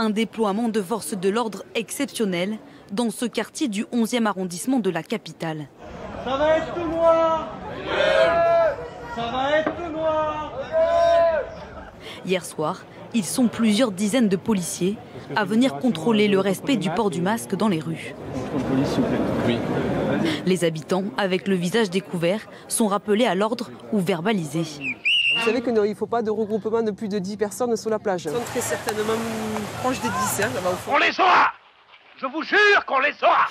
Un déploiement de forces de l'ordre exceptionnel dans ce quartier du 11e arrondissement de la capitale. Ça va être noir. Ça va être noir. Hier soir, ils sont plusieurs dizaines de policiers à venir contrôler le respect du port du masque dans les rues. Les habitants, avec le visage découvert, sont rappelés à l'ordre ou verbalisés. Vous savez qu'il ne faut pas de regroupement de plus de 10 personnes sur la plage. Ils sont très certainement proches des 10, là-bas au fond. On les saura! Je vous jure qu'on les saura!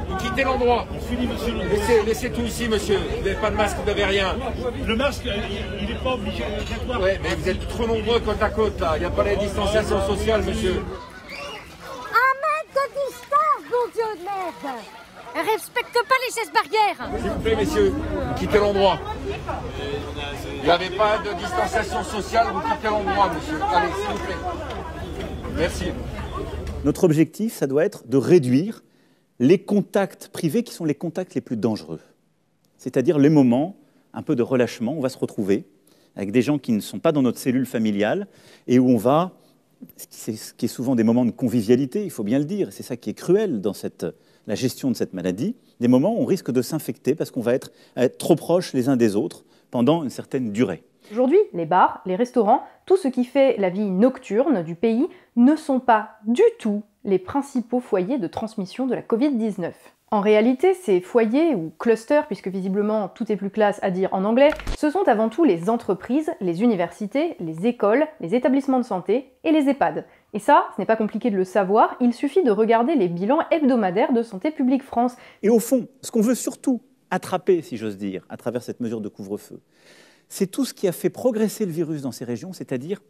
Vous quittez l'endroit. Laissez tout ici, monsieur. Vous n'avez pas de masque, vous n'avez rien. Le masque, il n'est pas obligatoire. Oui, mais vous êtes trop nombreux côte à côte, là. Il n'y a pas la distanciation sociale, monsieur. 1 mètre de distance, bon Dieu de merde! Respecte pas les gestes barrières! S'il vous plaît, messieurs, vous quittez l'endroit. Il n'y avait pas de distanciation sociale, vous quittez l'endroit, monsieur. Allez, s'il vous plaît. Merci. Notre objectif, ça doit être de réduire les contacts privés qui sont les contacts les plus dangereux. C'est-à-dire les moments, un peu de relâchement, on va se retrouver avec des gens qui ne sont pas dans notre cellule familiale et où on va, ce qui est souvent des moments de convivialité, il faut bien le dire, c'est ça qui est cruel dans la gestion de cette maladie, des moments où on risque de s'infecter parce qu'on va être trop proches les uns des autres pendant une certaine durée. Aujourd'hui, les bars, les restaurants, tout ce qui fait la vie nocturne du pays ne sont pas du tout les principaux foyers de transmission de la Covid-19. En réalité, ces foyers, ou clusters, puisque visiblement tout est plus classe à dire en anglais, ce sont avant tout les entreprises, les universités, les écoles, les établissements de santé et les EHPAD. Et ça, ce n'est pas compliqué de le savoir, il suffit de regarder les bilans hebdomadaires de Santé publique France. Et au fond, ce qu'on veut surtout attraper, si j'ose dire, à travers cette mesure de couvre-feu, c'est tout ce qui a fait progresser le virus dans ces régions, c'est-à-dire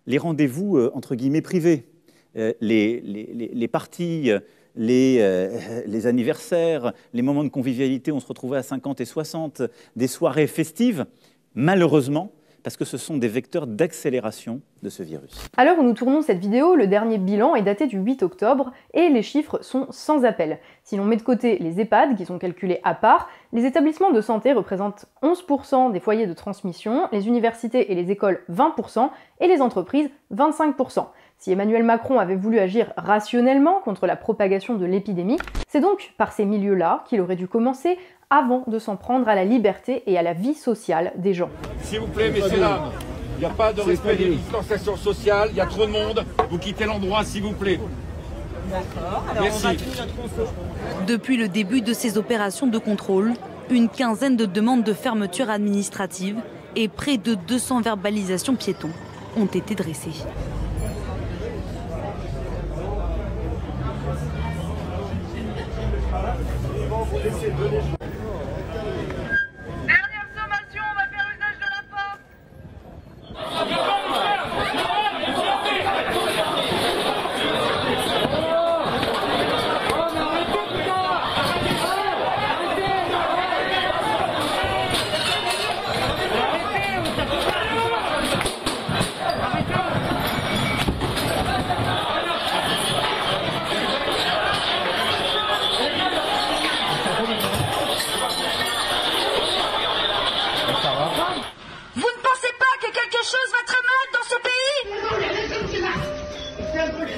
les rendez-vous, entre guillemets, privés, les parties, les anniversaires, les moments de convivialité, on se retrouvait à 50 et 60, des soirées festives, malheureusement, parce que ce sont des vecteurs d'accélération de ce virus. À l'heure où nous tournons cette vidéo, le dernier bilan est daté du 8 octobre et les chiffres sont sans appel. Si l'on met de côté les EHPAD, qui sont calculés à part, les établissements de santé représentent 11% des foyers de transmission, les universités et les écoles 20% et les entreprises 25%. Si Emmanuel Macron avait voulu agir rationnellement contre la propagation de l'épidémie, c'est donc par ces milieux-là qu'il aurait dû commencer avant de s'en prendre à la liberté et à la vie sociale des gens. S'il vous plaît, messieurs, dames, il n'y a pas de respect des distanciations sociales, il y a trop de monde, vous quittez l'endroit, s'il vous plaît. D'accord, alors merci. on va tenir notre contrôle. Depuis le début de ces opérations de contrôle, une quinzaine de demandes de fermeture administrative et près de 200 verbalisations piétons ont été dressées. Dernière sommation, on va faire usage de la force.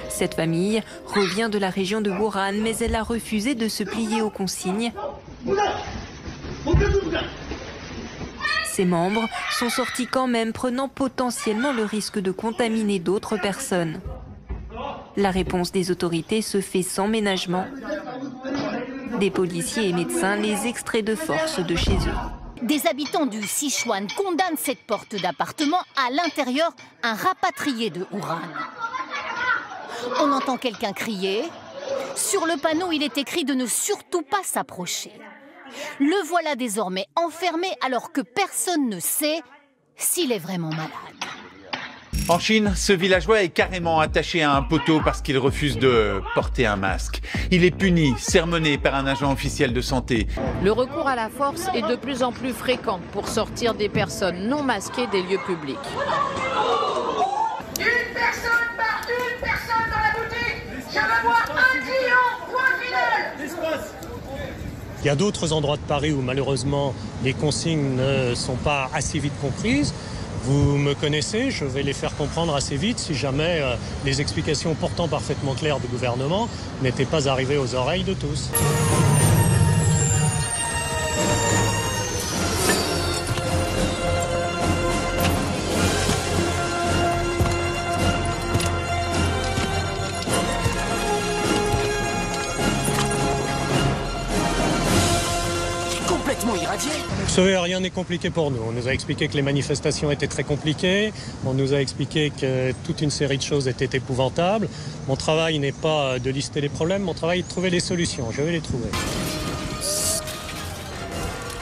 Cette famille revient de la région de Wuhan, mais elle a refusé de se plier aux consignes. Ses membres sont sortis quand même, prenant potentiellement le risque de contaminer d'autres personnes. La réponse des autorités se fait sans ménagement. Des policiers et médecins les extraient de force de chez eux. Des habitants du Sichuan condamnent cette porte d'appartement, à l'intérieur un rapatrié de Wuhan. On entend quelqu'un crier. Sur le panneau, il est écrit de ne surtout pas s'approcher. Le voilà désormais enfermé alors que personne ne sait s'il est vraiment malade. En Chine, ce villageois est carrément attaché à un poteau parce qu'il refuse de porter un masque. Il est puni, sermonné par un agent officiel de santé. Le recours à la force est de plus en plus fréquent pour sortir des personnes non masquées des lieux publics. Une personne par une personne dans la boutique. Je veux voir un client, point final. Il y a d'autres endroits de Paris où malheureusement les consignes ne sont pas assez vite comprises. Vous me connaissez, je vais les faire comprendre assez vite si jamais les explications pourtant parfaitement claires du gouvernement n'étaient pas arrivées aux oreilles de tous. Vous savez, rien n'est compliqué pour nous. On nous a expliqué que les manifestations étaient très compliquées. On nous a expliqué que toute une série de choses étaient épouvantables. Mon travail n'est pas de lister les problèmes, mon travail est de trouver les solutions. Je vais les trouver.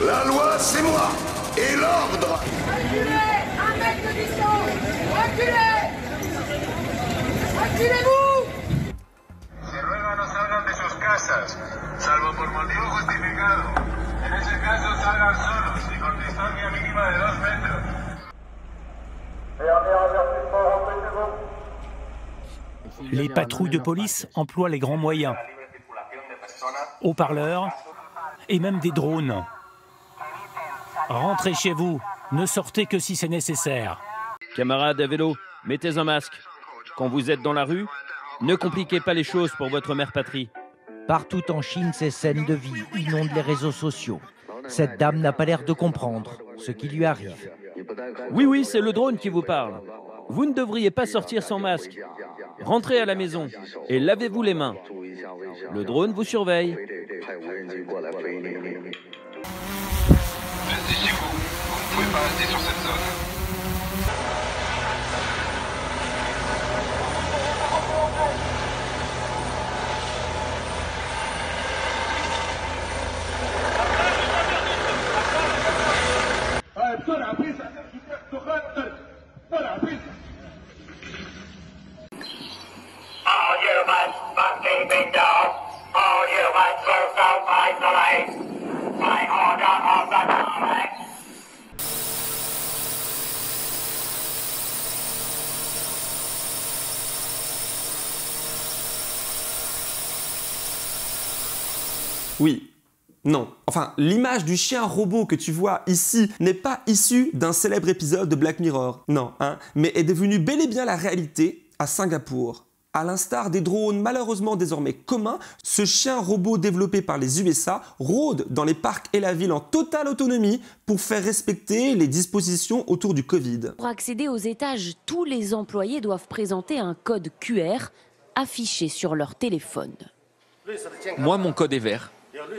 La loi, c'est moi. Et l'ordre. Reculez, 1 mètre de distance. Reculez. Reculez-vous. Se ruega no salgan de sus casas, salvo por motivo justificado. En ese caso salgan solos y con distancia mínima de 2 metros. Les patrouilles de police emploient les grands moyens, haut-parleurs et même des drones. Rentrez chez vous, ne sortez que si c'est nécessaire. Camarades à vélo, mettez un masque. Quand vous êtes dans la rue, ne compliquez pas les choses pour votre mère patrie. Partout en Chine, ces scènes de vie inondent les réseaux sociaux. Cette dame n'a pas l'air de comprendre ce qui lui arrive. Oui, c'est le drone qui vous parle. Vous ne devriez pas sortir sans masque. Rentrez à la maison et lavez-vous les mains. Le drone vous surveille. Restez chez vous. Vous ne pouvez pas rester sur cette zone. Oui. Non. Enfin, l'image du chien robot que tu vois ici n'est pas issue d'un célèbre épisode de Black Mirror. Non, hein. Mais est devenue bel et bien la réalité à Singapour. À l'instar des drones malheureusement désormais communs, ce chien robot développé par les USA rôde dans les parcs et la ville en totale autonomie pour faire respecter les dispositions autour du Covid. Pour accéder aux étages, tous les employés doivent présenter un code QR affiché sur leur téléphone. Moi, mon code est vert.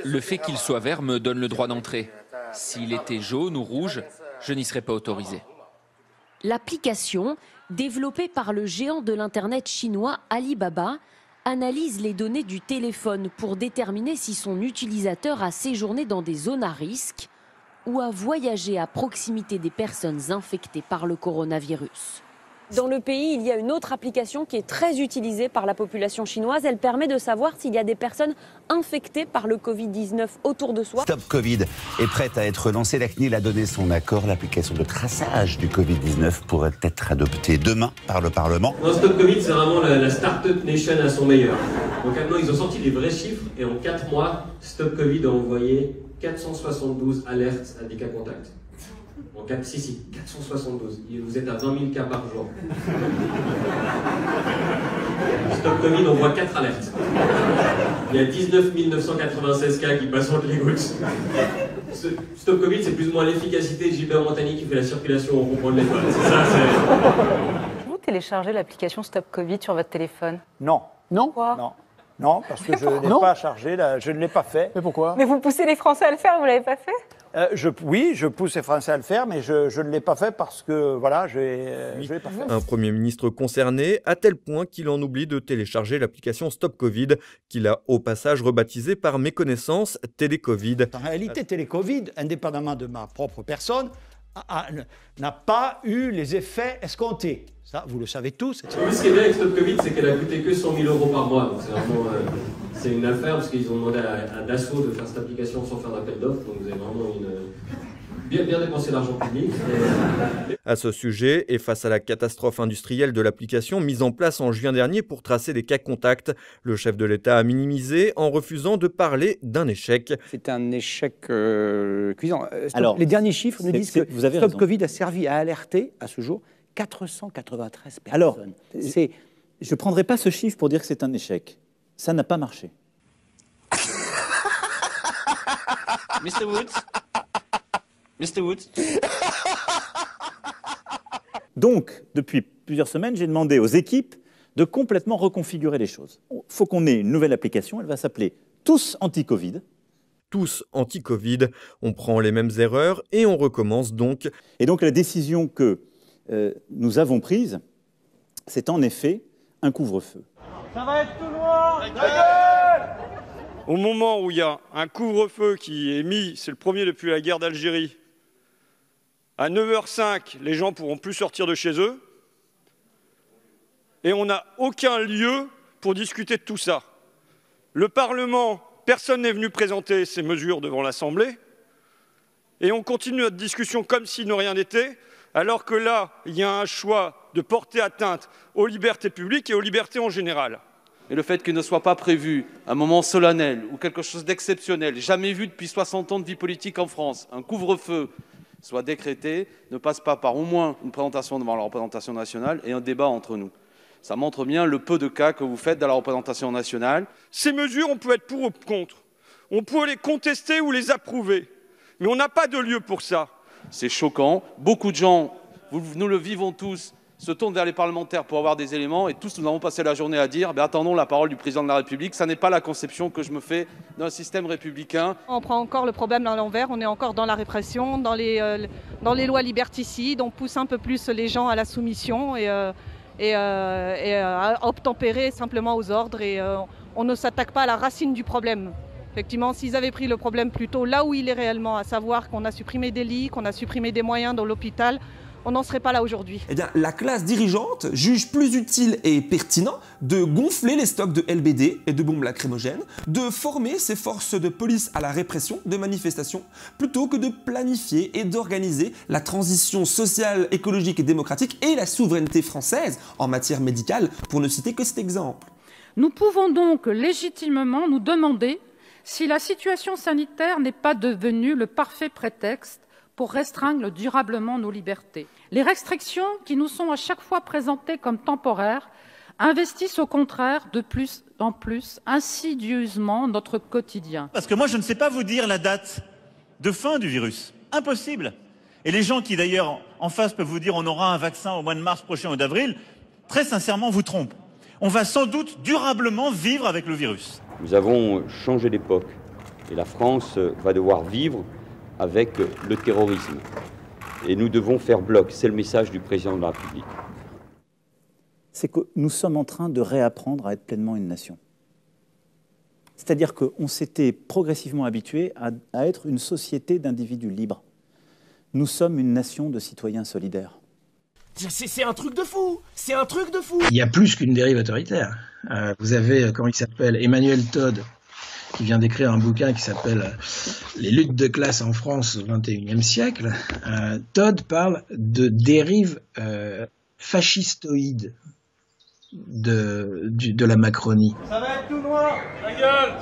Le fait qu'il soit vert me donne le droit d'entrer. S'il était jaune ou rouge, je n'y serais pas autorisé. L'application, développée par le géant de l'Internet chinois Alibaba, analyse les données du téléphone pour déterminer si son utilisateur a séjourné dans des zones à risque ou a voyagé à proximité des personnes infectées par le coronavirus. Dans le pays, il y a une autre application qui est très utilisée par la population chinoise. Elle permet de savoir s'il y a des personnes infectées par le Covid-19 autour de soi. Stop Covid est prête à être lancée. La CNIL a donné son accord. L'application de traçage du Covid-19 pourrait être adoptée demain par le Parlement. Non, Stop Covid, c'est vraiment la Startup Nation à son meilleur. Donc maintenant, ils ont sorti les vrais chiffres et en 4 mois, Stop Covid a envoyé 472 alertes à des cas contacts. En 472. Vous êtes à 20 000 cas par jour. Stop Covid, on voit 4 alertes. Il y a 19 996 cas qui passent entre les gouttes. Stop Covid, c'est plus ou moins l'efficacité de Gilbert Montagny qui fait la circulation au rond-point de l'étoile. C'est ça, c'est... Vous téléchargez l'application Stop Covid sur votre téléphone? Non. Non? Pourquoi? Non. Non, parce que je n'ai pas chargé, je ne l'ai pas fait. Mais pourquoi? Mais vous poussez les Français à le faire, vous ne l'avez pas fait? Oui, je pousse les Français à le faire, mais je ne l'ai pas fait parce que, voilà, je l'ai pas fait. Un Premier ministre concerné, à tel point qu'il en oublie de télécharger l'application Stop Covid, qu'il a au passage rebaptisée par méconnaissance Télécovid. En réalité, Télécovid, indépendamment de ma propre personne, n'a pas eu les effets escomptés. Ça, vous le savez tous. Oui, ce qui est bien avec Stop Covid, c'est qu'elle a coûté que 100 000 € par mois. Donc c'est vraiment c'est une affaire parce qu'ils ont demandé à Dassault de faire cette application sans faire d'appel d'offres. Donc vous avez vraiment bien dépenser l'argent public. À ce sujet, et face à la catastrophe industrielle de l'application mise en place en juin dernier pour tracer les cas contacts, le chef de l'État a minimisé en refusant de parler d'un échec. C'est un échec cuisant. Alors, les derniers chiffres nous disent que vous avez Stop raison. Covid a servi à alerter, à ce jour, 493 personnes. Alors, je ne prendrai pas ce chiffre pour dire que c'est un échec. Ça n'a pas marché. Mr. Woods Mr. Woods Donc, depuis plusieurs semaines, j'ai demandé aux équipes de complètement reconfigurer les choses. Il faut qu'on ait une nouvelle application, elle va s'appeler Tous Anti-Covid. Tous anti-Covid, on prend les mêmes erreurs et on recommence donc. Et donc la décision que nous avons prise, c'est en effet un couvre-feu. Ça va être tout noir. Au moment où il y a un couvre-feu qui est mis, c'est le premier depuis la guerre d'Algérie, à 9h05, les gens ne pourront plus sortir de chez eux. Et on n'a aucun lieu pour discuter de tout ça. Le Parlement, personne n'est venu présenter ces mesures devant l'Assemblée. Et on continue notre discussion comme si de rien n'était, alors que là, il y a un choix de porter atteinte aux libertés publiques et aux libertés en général. Et le fait qu'il ne soit pas prévu un moment solennel ou quelque chose d'exceptionnel, jamais vu depuis 60 ans de vie politique en France, un couvre-feu soit décrété, ne passe pas par au moins une présentation devant la représentation nationale et un débat entre nous. Ça montre bien le peu de cas que vous faites dans la représentation nationale. Ces mesures, on peut être pour ou contre. On peut les contester ou les approuver. Mais on n'a pas de lieu pour ça. C'est choquant. Beaucoup de gens, nous le vivons tous, se tournent vers les parlementaires pour avoir des éléments et tous nous avons passé la journée à dire attendons la parole du président de la République. Ça n'est pas la conception que je me fais d'un système républicain. On prend encore le problème à l'envers, on est encore dans la répression, dans les lois liberticides, on pousse un peu plus les gens à la soumission et à obtempérer simplement aux ordres et on ne s'attaque pas à la racine du problème. Effectivement, s'ils avaient pris le problème plutôt là où il est réellement, à savoir qu'on a supprimé des lits, qu'on a supprimé des moyens dans l'hôpital, on n'en serait pas là aujourd'hui. Eh bien, la classe dirigeante juge plus utile et pertinent de gonfler les stocks de LBD et de bombes lacrymogènes, de former ses forces de police à la répression de manifestations, plutôt que de planifier et d'organiser la transition sociale, écologique et démocratique et la souveraineté française en matière médicale, pour ne citer que cet exemple. Nous pouvons donc légitimement nous demander si la situation sanitaire n'est pas devenue le parfait prétexte pour restreindre durablement nos libertés. Les restrictions qui nous sont à chaque fois présentées comme temporaires investissent au contraire de plus en plus insidieusement notre quotidien. Parce que moi, je ne sais pas vous dire la date de fin du virus. Impossible. Et les gens qui, d'ailleurs, en face peuvent vous dire on aura un vaccin au mois de mars prochain ou d'avril, très sincèrement, vous trompent. On va sans doute durablement vivre avec le virus. Nous avons changé d'époque et la France va devoir vivre avec le terrorisme. Et nous devons faire bloc. C'est le message du président de la République. C'est que nous sommes en train de réapprendre à être pleinement une nation. C'est-à-dire qu'on s'était progressivement habitué à être une société d'individus libres. Nous sommes une nation de citoyens solidaires. C'est un truc de fou. C'est un truc de fou. Il y a plus qu'une dérive autoritaire. Vous avez, comment il s'appelle, Emmanuel Todd, qui vient d'écrire un bouquin qui s'appelle « Les luttes de classe en France au XXIe siècle ». Todd parle de dérive fascistoïde de la Macronie. Ça va être tout noir. Ta gueule.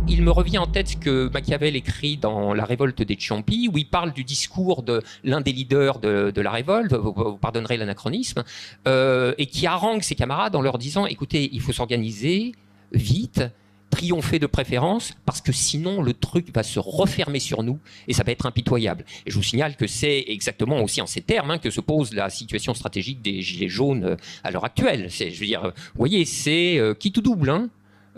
Il me revient en tête ce que Machiavel écrit dans La révolte des Ciompi, où il parle du discours de l'un des leaders de la révolte, vous pardonnerez l'anachronisme, et qui harangue ses camarades en leur disant « Écoutez, il faut s'organiser vite, triompher de préférence, parce que sinon le truc va se refermer sur nous et ça va être impitoyable. » Et je vous signale que c'est exactement aussi en ces termes que se pose la situation stratégique des Gilets jaunes à l'heure actuelle. Je veux dire, vous voyez, c'est qui tout double,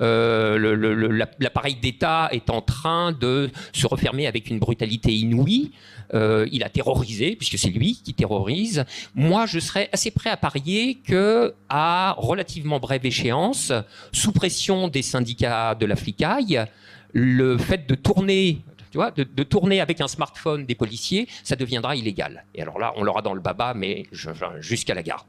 l'appareil d'État est en train de se refermer avec une brutalité inouïe. Il a terrorisé, puisque c'est lui qui terrorise. Moi, je serais assez prêt à parier qu'à relativement brève échéance, sous pression des syndicats de la flicaille, le fait de tourner... Tu vois, de tourner avec un smartphone des policiers, ça deviendra illégal. Et alors là, on l'aura dans le baba, mais jusqu'à la garde.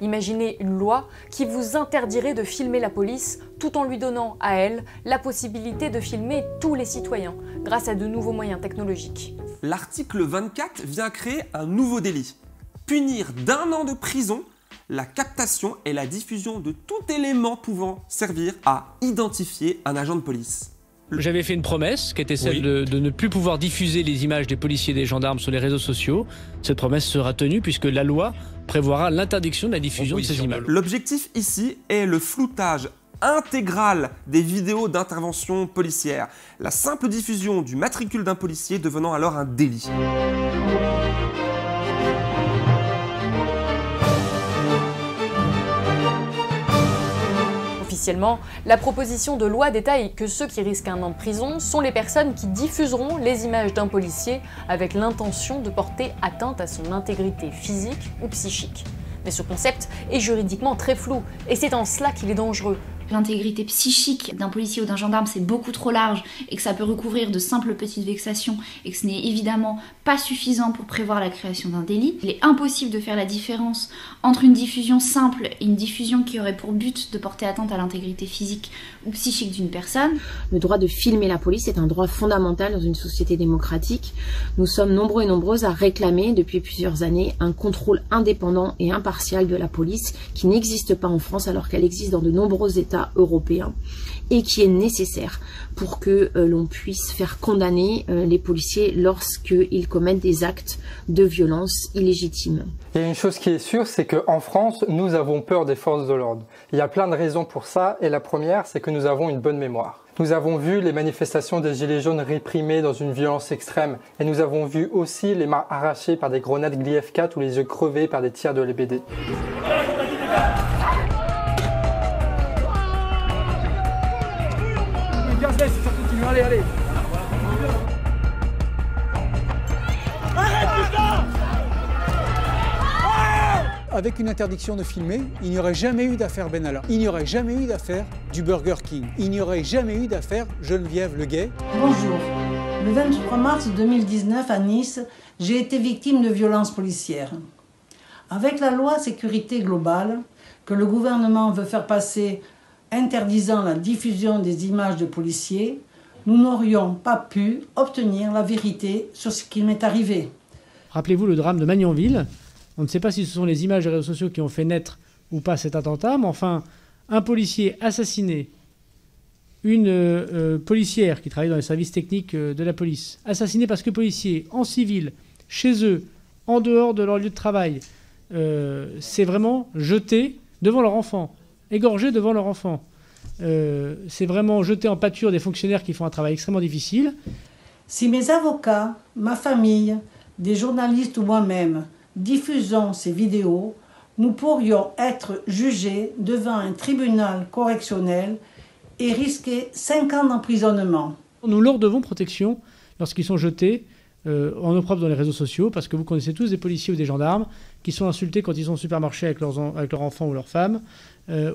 Imaginez une loi qui vous interdirait de filmer la police tout en lui donnant à elle la possibilité de filmer tous les citoyens grâce à de nouveaux moyens technologiques. L'article 24 vient créer un nouveau délit. Punir d'1 an de prison la captation et la diffusion de tout élément pouvant servir à identifier un agent de police. J'avais fait une promesse qui était celle de ne plus pouvoir diffuser les images des policiers et des gendarmes sur les réseaux sociaux. Cette promesse sera tenue puisque la loi prévoira l'interdiction de la diffusion de ces images. L'objectif ici est le floutage intégral des vidéos d'intervention policière, la simple diffusion du matricule d'un policier devenant alors un délit. Officiellement, la proposition de loi détaille que ceux qui risquent 1 an de prison sont les personnes qui diffuseront les images d'un policier avec l'intention de porter atteinte à son intégrité physique ou psychique. Mais ce concept est juridiquement très flou, et c'est en cela qu'il est dangereux. L'intégrité psychique d'un policier ou d'un gendarme, c'est beaucoup trop large et que ça peut recouvrir de simples petites vexations et que ce n'est évidemment pas suffisant pour prévoir la création d'un délit. Il est impossible de faire la différence entre une diffusion simple et une diffusion qui aurait pour but de porter atteinte à l'intégrité physique ou psychique d'une personne. Le droit de filmer la police est un droit fondamental dans une société démocratique. Nous sommes nombreux et nombreuses à réclamer depuis plusieurs années un contrôle indépendant et impartial de la police qui n'existe pas en France alors qu'elle existe dans de nombreux États européen et qui est nécessaire pour que l'on puisse faire condamner les policiers lorsqu'ils commettent des actes de violence illégitimes. Il y a une chose qui est sûre, c'est qu'en France, nous avons peur des forces de l'ordre. Il y a plein de raisons pour ça, et la première, c'est que nous avons une bonne mémoire. Nous avons vu les manifestations des Gilets jaunes réprimées dans une violence extrême, et nous avons vu aussi les mains arrachées par des grenades Glyph4 ou les yeux crevés par des tirs de LBD. Allez, allez. Avec une interdiction de filmer, il n'y aurait jamais eu d'affaire Benalla. Il n'y aurait jamais eu d'affaire du Burger King. Il n'y aurait jamais eu d'affaire Geneviève Leguet. Bonjour. Le 23 mars 2019 à Nice, j'ai été victime de violences policières. Avec la loi sécurité globale que le gouvernement veut faire passer interdisant la diffusion des images de policiers, nous n'aurions pas pu obtenir la vérité sur ce qui m'est arrivé. Rappelez-vous le drame de Magnanville. On ne sait pas si ce sont les images des réseaux sociaux qui ont fait naître ou pas cet attentat, mais enfin, un policier assassiné, une policière qui travaille dans les services techniques de la police, assassinée parce que policiers, en civil, chez eux, en dehors de leur lieu de travail, c'est vraiment jeté devant leur enfant, égorgé devant leur enfant. C'est vraiment jeter en pâture des fonctionnaires qui font un travail extrêmement difficile. Si mes avocats, ma famille, des journalistes ou moi-même diffusons ces vidéos, nous pourrions être jugés devant un tribunal correctionnel et risquer 5 ans d'emprisonnement. Nous leur devons protection lorsqu'ils sont jetés en opprobre dans les réseaux sociaux, parce que vous connaissez tous des policiers ou des gendarmes qui sont insultés quand ils sont au supermarché avec leurs enfants ou leurs femmes,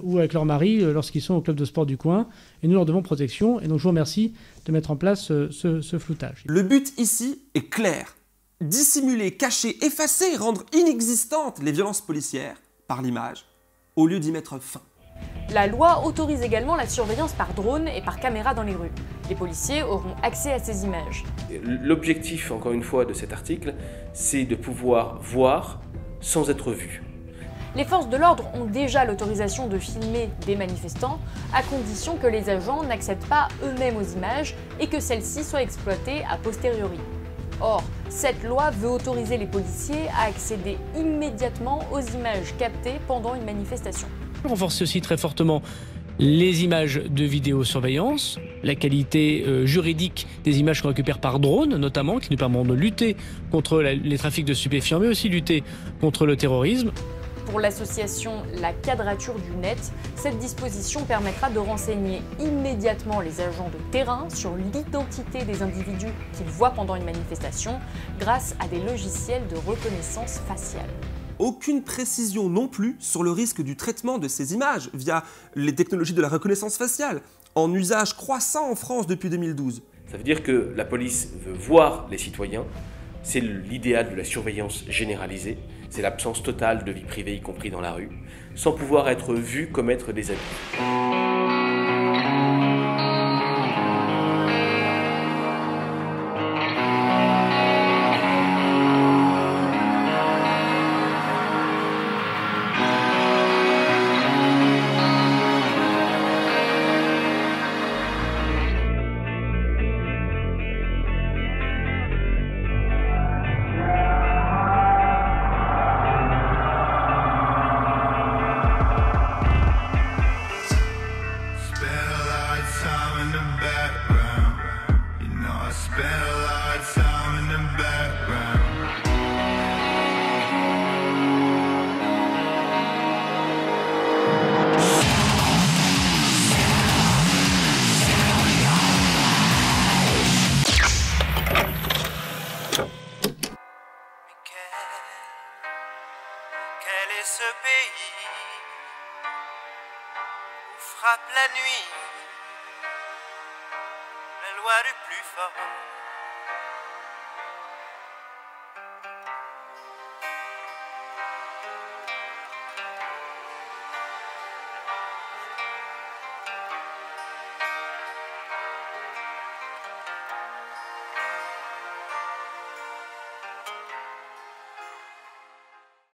ou avec leur mari lorsqu'ils sont au club de sport du coin, et nous leur devons protection, et donc je vous remercie de mettre en place ce floutage. Le but ici est clair. Dissimuler, cacher, effacer, rendre inexistantes les violences policières par l'image, au lieu d'y mettre fin. La loi autorise également la surveillance par drone et par caméra dans les rues. Les policiers auront accès à ces images. L'objectif, encore une fois, de cet article, c'est de pouvoir voir sans être vu. Les forces de l'ordre ont déjà l'autorisation de filmer des manifestants, à condition que les agents n'accèdent pas eux-mêmes aux images et que celles-ci soient exploitées a posteriori. Or, cette loi veut autoriser les policiers à accéder immédiatement aux images captées pendant une manifestation. Renforcer aussi très fortement les images de vidéosurveillance, la qualité juridique des images qu'on récupère par drone notamment, qui nous permettent de lutter contre les trafics de stupéfiants, mais aussi lutter contre le terrorisme. Pour l'association La Quadrature du Net, cette disposition permettra de renseigner immédiatement les agents de terrain sur l'identité des individus qu'ils voient pendant une manifestation grâce à des logiciels de reconnaissance faciale. Aucune précision non plus sur le risque du traitement de ces images via les technologies de la reconnaissance faciale, en usage croissant en France depuis 2012. Ça veut dire que la police veut voir les citoyens, c'est l'idéal de la surveillance généralisée, C'est l'absence totale de vie privée, y compris dans la rue, sans pouvoir être vu commettre des abus. Quel est ce pays où frappe la nuit la loi du plus fort?